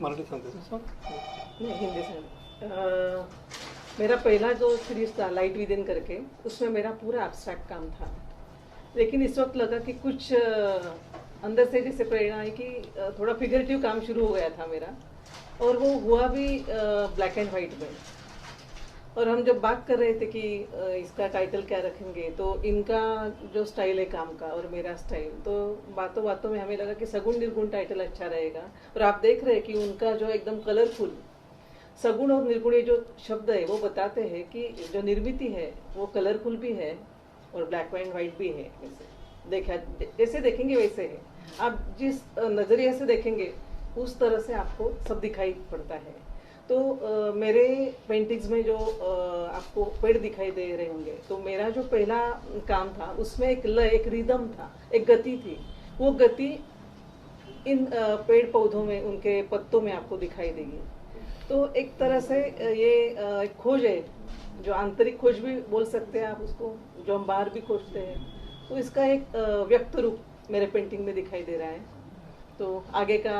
मराठी सांगते सर. नहीं हिंदी से. मेरा पहला जो सीरीज था लाइट विद इन करके, उसमें मेरा पूरा एब्स्ट्रैक्ट काम था, लेकिन इस वक्त लगा कि कुछ अंदर से जैसे प्रेरणा आई कि थोड़ा फिगरेटिव काम शुरू हो गया था मेरा, और वो हुआ भी ब्लैक एंड वाइट में. और हम जब बात कर रहे थे कि इसका टाइटल क्या रखेंगे, तो इनका जो स्टाइल है काम का और मेरा स्टाइल, तो बातों बातों में हमें लगा कि सगुण निर्गुण टाइटल अच्छा रहेगा. और आप देख रहे हैं कि उनका जो एकदम कलरफुल सगुण और निर्गुण ये जो शब्द है वो बताते हैं कि जो निर्मित है वो कलरफुल भी है और ब्लैक एंड वाइट भी है. देखा जैसे देखेंगे वैसे है, आप जिस नजरिए से देखेंगे उस तरह से आपको सब दिखाई पड़ता है. तो मेरे पेंटिंग्स में जो आपको पेड़ दिखाई दे रहे होंगे, तो मेरा जो पहला काम था उसमें एक लय, एक रिदम था, एक गति थी. वो गति इन पेड़ पौधों में, उनके पत्तों में आपको दिखाई देगी. तो एक तरह से ये एक खोज है, जो आंतरिक खोज भी बोल सकते हैं आप उसको, जो हम बाहर भी खोजते हैं. तो इसका एक व्यक्त रूप मेरे पेंटिंग में दिखाई दे रहा है. तो आगे का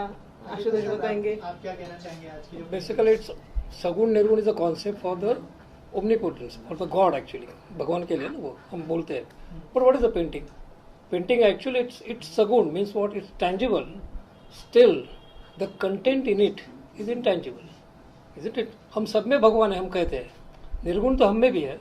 आशुतोष बताएंगे. आप क्या कहना चाहेंगे आज की? Basically it's sagun nirgun is a concept for the omnipotence, for the God actually, भगवान के लिए ना वो हम बोलते हैं. But what is the painting? Painting actually it's sagun means what is tangible, still the content in it is intangible, isn't it? हम सब में भगवान है, हम कहते हैं. निर्गुण तो हम में भी है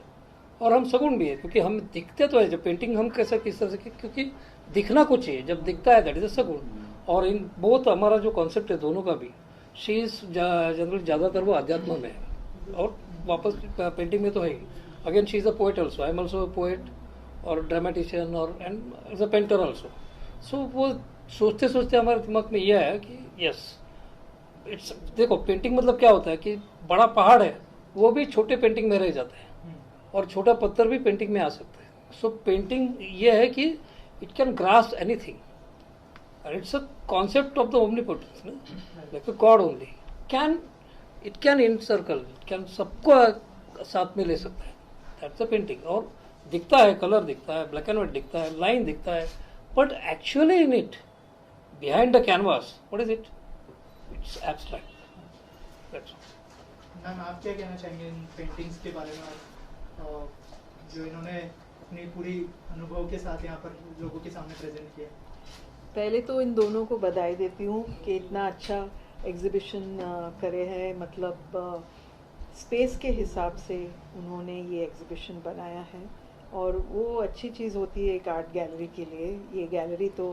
और हम सगुण भी है, क्योंकि हम दिखते तो है. जब पेंटिंग हम कैसे किस तरह से, क्योंकि दिखना कुछ है, जब दिखता है दैट इज अ सगुण. और इन बहुत हमारा जो कॉन्सेप्ट है दोनों का भी, शी इज जनरली ज़्यादातर वो अध्यात्म में है और वापस पेंटिंग में तो है ही. Again she is a poet also, I am also a poet और ड्रामेटिशियन और and is a painter also. So वो सोचते सोचते हमारे दिमाग में यह है कि यस इट्स, देखो पेंटिंग मतलब क्या होता है कि बड़ा पहाड़ है वो भी छोटे पेंटिंग में रह जाता है और छोटा पत्थर भी पेंटिंग में आ सकता है. सो पेंटिंग ये है कि it can grasp anything and it's a concept of the omnipotence, no? Like a God only it can encircle, it can सबको साथ में ले सकता है. That's the painting. और दिखता है, कलर दिखता है, ब्लैक एंड व्हाइट दिखता है, लाइन दिखता है, but actually in it behind the canvas what is it? It's abstract. That's ma'am आप क्या कहना चाहेंगे इन पेंटिंग्स के बारे में जो इन्होंने अपनी पूरी अनुभव के साथ यहाँ पर लोगों के सामने प्रेजेंट किया? पहले तो इन दोनों को बधाई देती हूँ कि इतना अच्छा एग्जीबिशन करे हैं. मतलब स्पेस के हिसाब से उन्होंने ये एग्जीबिशन बनाया है और वो अच्छी चीज़ होती है एक आर्ट गैलरी के लिए. ये गैलरी तो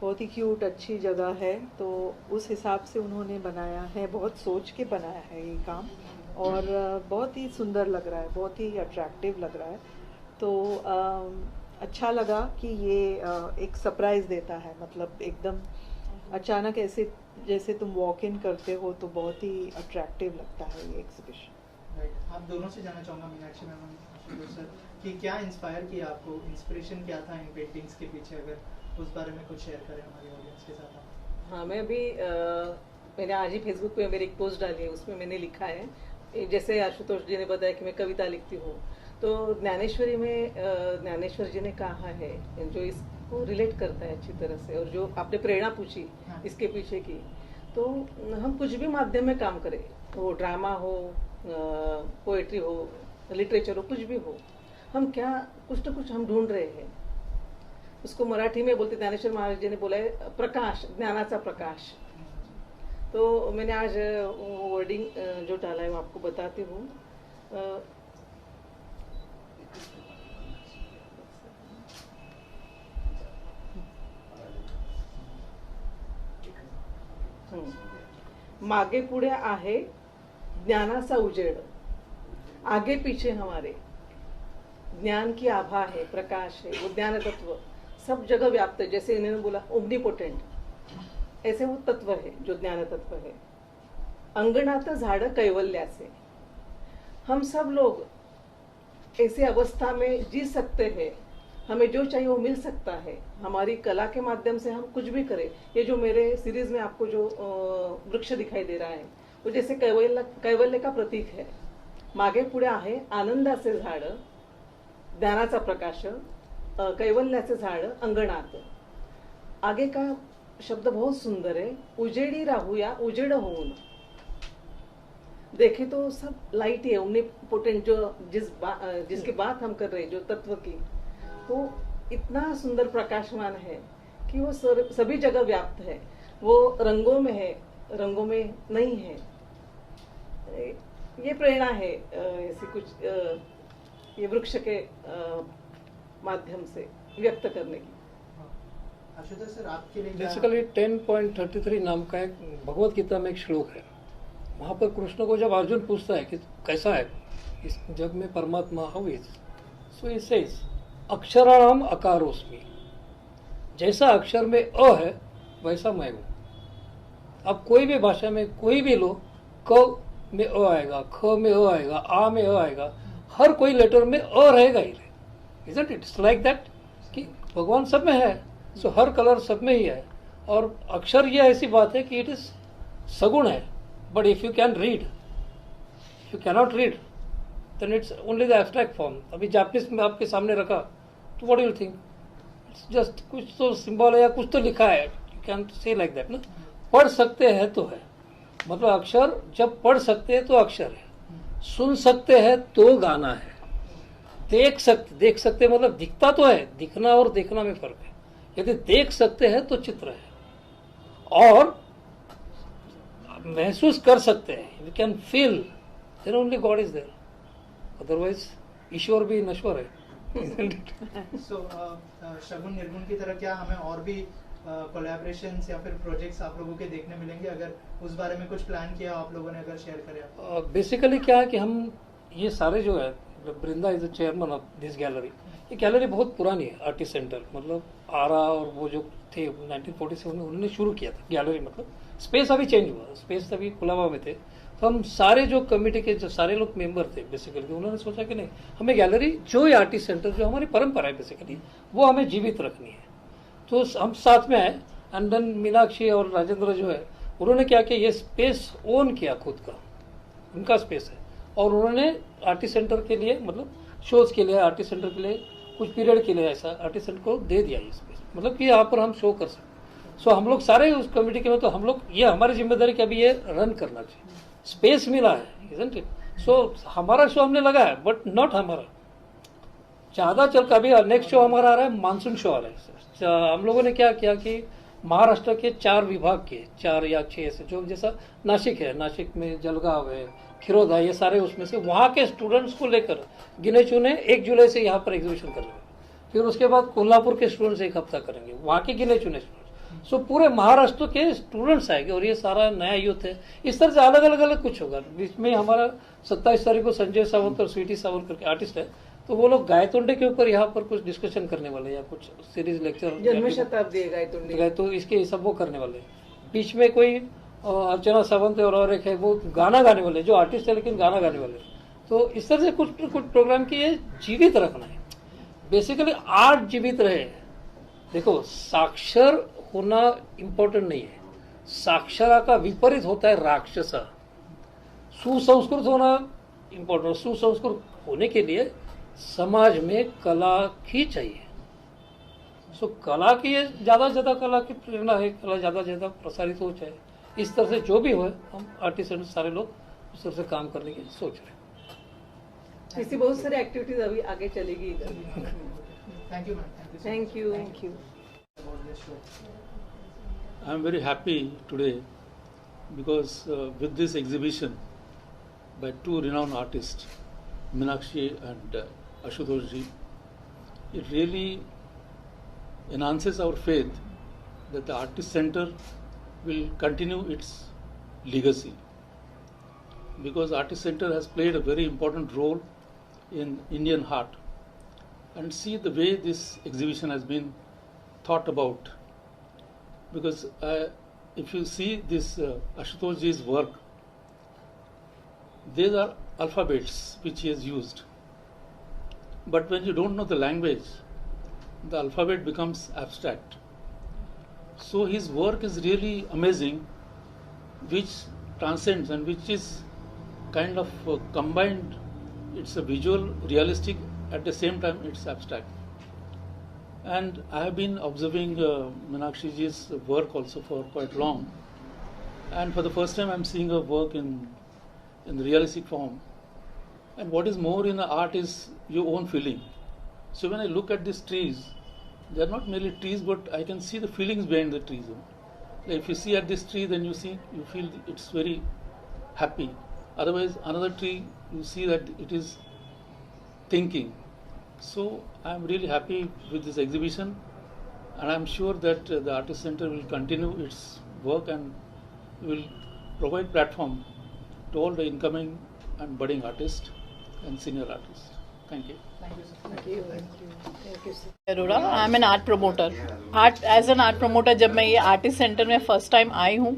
बहुत ही क्यूट अच्छी जगह है, तो उस हिसाब से उन्होंने बनाया है, बहुत सोच के बनाया है ये काम और बहुत ही सुंदर लग रहा है, बहुत ही अट्रैक्टिव लग रहा है. तो अच्छा लगा कि ये एक सरप्राइज़ देता है. मतलब एकदम अचानक ऐसे जैसे तुम वॉक इन करते हो तो बहुत ही अट्रैक्टिव लगता है ये एग्जीबिशन. राइट. आप दोनों से जानना चाहूँगा मीनाक्षी मैम आशुतोष सर कि क्या इंस्पायर किया आपको, इंस्पिरेशन क्या था इन पेंटिंग्स के पीछे, अगर उस बारे में कुछ शेयर करें हमारी ऑडियंस के साथ आप. हाँ, मैं अभी मैंने आज ही फेसबुक पे मेरी एक पोस्ट डाली है, उसमें मैंने लिखा है जैसे आशुतोष जी ने बताया कि मैं कविता लिखती हूँ, तो ज्ञानेश्वरी में ज्ञानेश्वर जी ने कहा है जो इसको रिलेट करता है अच्छी तरह से. और जो आपने प्रेरणा पूछी इसके पीछे की, तो हम कुछ भी माध्यम में काम करें, वो ड्रामा हो, पोएट्री हो, लिटरेचर हो, कुछ भी हो, हम क्या कुछ ना कुछ हम ढूंढ रहे हैं. उसको मराठी में बोलते, ज्ञानेश्वर महाराज जी ने बोला है प्रकाश, ज्ञानाचा प्रकाश. तो मैंने आज वर्डिंग जो डाला है वो आपको बताती हूँ. मागे पुढे आहे ज्ञानाचा उजेड, आगे पीछे हमारे ज्ञान की आभा है, प्रकाश है, वो ज्ञान तत्व सब जगह व्याप्त है. जैसे इन्होंने बोला ओमनीपोटेंट, ऐसे वो तत्व है जो ज्ञान तत्व है. अंगणात झाड कैवल्याचे, हम सब लोग ऐसी अवस्था में जी सकते हैं, हमें जो चाहिए वो मिल सकता है. हमारी कला के माध्यम से हम कुछ भी करें. ये जो मेरे सीरीज में आपको जो वृक्ष दिखाई दे रहा है वो जैसे कैवल्य का प्रतीक है. मागे पुढे आहे आनंदाचे झाड, ज्ञानाचा प्रकाश, कैवल्याचे झाड अंगणात. आगे का शब्द बहुत सुंदर है, उजेडी राहूया उजेड होऊन. देखे तो सब लाइट है, ओमनीपोटेंट जो जिसकी बात हम कर रहे हैं, जो तत्व की, वो इतना सुंदर प्रकाशमान है कि वो सभी जगह व्याप्त है. वो रंगों में है, रंगों में नहीं है. ये प्रेरणा है ऐसी कुछ ये वृक्ष के माध्यम से व्यक्त करने की. आशुतोष सर आपके लिए बेसिकली 10.33 नाम का एक भगवत गीता में एक श्लोक है. वहाँ पर कृष्ण को जब अर्जुन पूछता है कि कैसा है इस जग में परमात्मा, how is, so he says अक्षराणाम अकारोस्मि. जैसा अक्षर में अ है वैसा मैं हूँ. अब कोई भी भाषा में कोई भी लो, क में अ आएगा, ख में अ आएगा, आ में अ आएगा, हर कोई लेटर में अ रहेगा ही. Isn't it? It's like that कि भगवान सब में है. सो हर कलर सब में ही है. और अक्षर यह ऐसी बात है कि इट इज सगुण है. But if you can read, if you cannot read then it's only the abstract form. अभी जापानीज में आपके सामने रखा तो what do you think? It's just कुछ तो सिंबल है या कुछ तो लिखा है. You can say like that ना. पढ़ सकते हैं तो है, मतलब अक्षर जब पढ़ सकते हैं तो अक्षर है, सुन सकते हैं तो गाना है, देख सकते मतलब दिखता तो है, दिखना और देखना में फर्क है. यदि देख सकते हैं तो चित्र है, और महसूस कर सकते हैं, you can feel, then only God is there. Otherwise ईश्वर भी नश्वर है. सो शगुन निर्गुण की तरह क्या हमें और भी कोलैबोरेशंस या फिर प्रोजेक्ट्स आप लोगों के देखने मिलेंगे? अगर उस बारे में कुछ प्लान किया आप लोगों ने, अगर शेयर करें आप। बेसिकली क्या है कि हम ये सारे जो है, Vrinda is the chairman of this gallery. ये गैलरी बहुत पुरानी है, आर्टिस्ट सेंटर, मतलब आरा और वो जो थे 1947 में उन्होंने शुरू किया था गैलरी। मतलब स्पेस अभी चेंज हुआ, स्पेस अभी खुला हुआ में थे। तो हम सारे जो कमेटी के जो सारे लोग मेंबर थे बेसिकली, तो उन्होंने सोचा कि नहीं, हमें गैलरी जो ये आर्टिस्ट सेंटर जो हमारी परंपरा है बेसिकली, वो हमें जीवित रखनी है। तो हम साथ में आए, एंड देन मीनाक्षी और राजेंद्र जो है उन्होंने क्या किया, ये स्पेस ओन किया खुद का, उनका स्पेस है। और उन्होंने आर्टिस्ट सेंटर के लिए, मतलब शोज के लिए, आर्टिस्ट सेंटर के लिए कुछ पीरियड के लिए ऐसा आर्टिस्ट सेंटर को दे दिया ये स्पेस, मतलब कि यहाँ पर हम शो कर सकते। सो हम लोग सारे उस कमेटी के में, तो हम लोग ये हमारी जिम्मेदारी कि अभी ये रन करना चाहिए, स्पेस मिला है, इजंट इट? सो हमारा शो हमने लगाया, बट नॉट हमारा ज़्यादा चल का। अभी नेक्स्ट शो हमारा आ रहा है, मानसून शो आ रहा है। हम लोगों ने क्या किया कि महाराष्ट्र के 4 विभाग के 4 या 6 ऐसे, जो जैसा नासिक है, नासिक में जलगांव है, खिरोद है, ये सारे उसमें से वहाँ के स्टूडेंट्स को लेकर गिने चुने 1 जुलाई से यहाँ पर एग्जीबिशन करेंगे। फिर उसके बाद कोल्हापुर के स्टूडेंट्स 1 हफ्ता करेंगे, वहाँ के गिने चुने स्टूडेंट्स। सो पूरे महाराष्ट्र के स्टूडेंट्स आएंगे और ये सारा नया यूथ है। इस तरह से अलग अलग कुछ होगा। बीच में हमारा 27 तारीख को संजय सावंत और स्वीटी सावंत करके आर्टिस्ट है, तो वो लोग गायतोंडे के ऊपर यहाँ पर कुछ डिस्कशन करने वाले, या कुछ सीरीज लेक्चर, जन्म शताब्दी है गायतोंडे, तो इसके सब वो करने वाले। बीच में कोई अर्चना सावंत और एक है, वो गाना गाने वाले, जो आर्टिस्ट है लेकिन गाना गाने वाले। तो इस तरह से कुछ प्रोग्राम की ये जीवित रखना है बेसिकली, आर्ट जीवित रहे। देखो, साक्षर होना इम्पोर्टेंट नहीं है, साक्षरा का विपरीत होता है राक्षसा। सुसंस्कृत होना इम्पोर्टेंट। सुसंस्कृत होने के लिए समाज में कला ही चाहिए। सो कला की ज़्यादा से ज़्यादा कला की प्रेरणा है, कला ज़्यादा से ज़्यादा प्रसारित हो जाए। इस तरह से जो भी हो, हम आर्टिस्ट सारे लोग उस तरह से काम करने की सोच रहे हैं। ऐसी बहुत सारी एक्टिविटीज अभी आगे चलेगी इधर। Thank you ma'am, thank you, thank you. I am very happy today because with this exhibition by 2 renowned artists, Meenakshi and Ashutosh ji, it really enhances our faith that the Artist Center will continue its legacy, because Artist Center has played a very important role in Indian art. And see the way this exhibition has been thought about, because if you see this Ashutosh ji's work, these are alphabets which he has used, but when you don't know the language, the alphabet becomes abstract. So his work is really amazing, which transcends and which is kind of combined. It's a visual, realistic, at the same time it's abstract. And I have been observing Meenakshi ji's work also for quite long, and for the first time I'm seeing her work in realistic form. And what is more in the art is your own feeling. So when I look at these trees, they are not merely trees, but I can see the feelings behind the trees. Like if you see at this tree, then you feel it's very happy. Otherwise, another tree, you see that it is thinking. So I am really happy with this exhibition, and I am sure that the Artist Center will continue its work and will provide platform to all the incoming and budding artists and senior artists. Thank you. Thank you, thank you sir. Arora, I am an art promoter. As an art promoter जब मैं ये artist center में first time आई हूँ,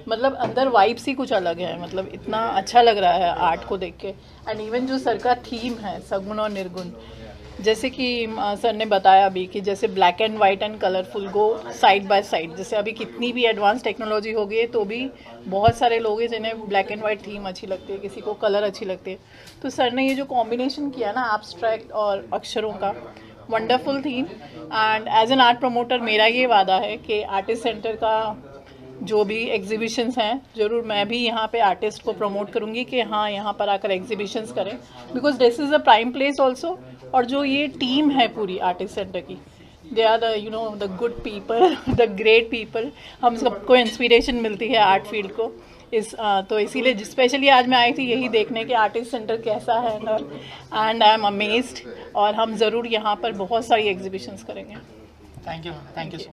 मतलब अंदर vibes ही कुछ अलग है। मतलब इतना अच्छा लग रहा है आर्ट को देख के। एंड इवन जो सर का थीम है सगुण और निर्गुण, जैसे कि सर ने बताया अभी कि जैसे black and white and colourful go side by side. जैसे अभी कितनी भी एडवांस टेक्नोलॉजी हो गई है तो भी बहुत सारे लोग हैं जिन्हें ब्लैक एंड वाइट थीम अच्छी लगती है, किसी को कलर अच्छी लगती है। तो सर ने ये जो कॉम्बिनेशन किया ना एब्स्ट्रैक्ट और अक्षरों का, wonderful theme. And as an art promoter मेरा ये वादा है कि आर्टिस्ट सेंटर का जो भी एग्जीबिशंस हैं ज़रूर मैं भी यहाँ पे आर्टिस्ट को प्रमोट करूँगी कि हाँ यहाँ पर आकर एग्जीबिशंस करें, because this is a prime place also. और जो ये टीम है पूरी आर्टिस्ट सेंटर की, they are the the good people, the great people. हम सबको इंस्पिरेशन मिलती है आर्ट फील्ड को तो इसीलिए स्पेशली आज मैं आई थी यही देखने कि आर्टिस्ट सेंटर कैसा है। And I am amazed. और हम ज़रूर यहाँ पर बहुत सारी एग्जीबिशंस करेंगे। Thank you.